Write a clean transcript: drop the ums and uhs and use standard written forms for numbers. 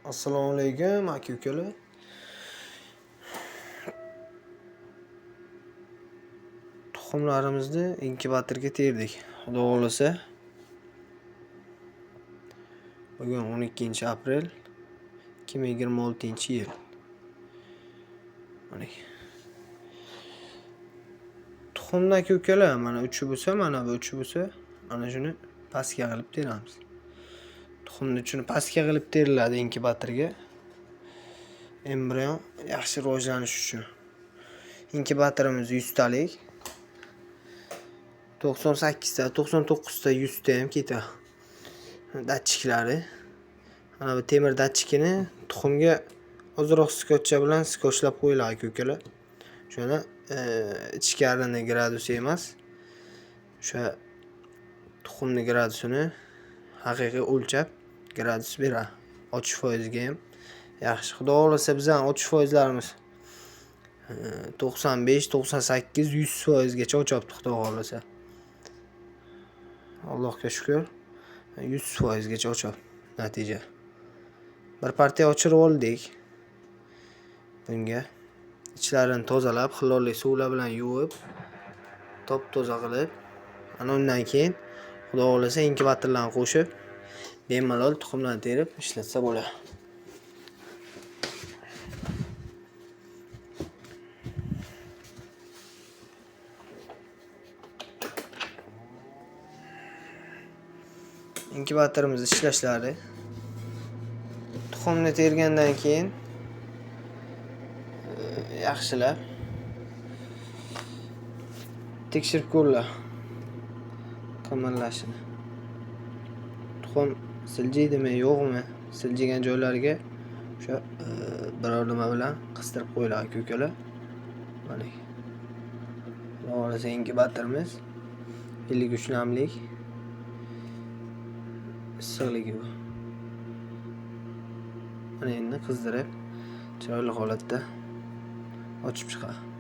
Assalomu alaykum aka-ukalar. Tuxumlarimizni inkubatorga terdik. Xudo xolasa bugun 12-aprel 2026-yil. Mana tuxumni aka-ukalar mana uchi bo'lsa, mana bu uchi bo'lsa, mana shuni pastga qilib teramiz. Tuxumni uchini pastga qilib teriladi inkubatorga. Embrion yaxshi rivojlanish uchun. Inkubatorimiz 100 talik. 98 ta, 99 ta, 100 ta ham ketadi. Datchiklari. Mana bu temir datchikini tuxumga ozroq skotcha bilan skotchlab qo'yiladi aka-ukalar. Shuni ichkarini gradusi emas, o'sha tuxumni gradusini haqiqiy o'lchab gradus beradi. Ochish foiziga ham yaxshi. Xudo xolasa bizning ochish foizlarimiz 95, 98, 100% gacha ochyapti xudo xolasa. Allohga shukr. 100% gacha ochyapti natija. Bir partiya ochirib oldik. Bunga ichlarini tozalab, xlorli suvlar bilan yuvib, top-toza qilib, ana undan keyin xudo xolasa inkubatorlarni qo'shib, bemalol tuxumlarni terib ishlatsa bo'ladi. Inkubatorimiz ishlashlari tuxumni tergandan keyin yaxshilab tekshirib ko'rlar qimirlashini. Tuxum siljiydimi, yo'qmi? Siljigan joylariga o'sha biror nima bilan qistirib qo'yiladi aka-ukalar. Mana. Xolasa inkubatorimiz 53 namlik issiqligi bu. Mana endi qizdirib chiroyli holatda ochib chiqadi.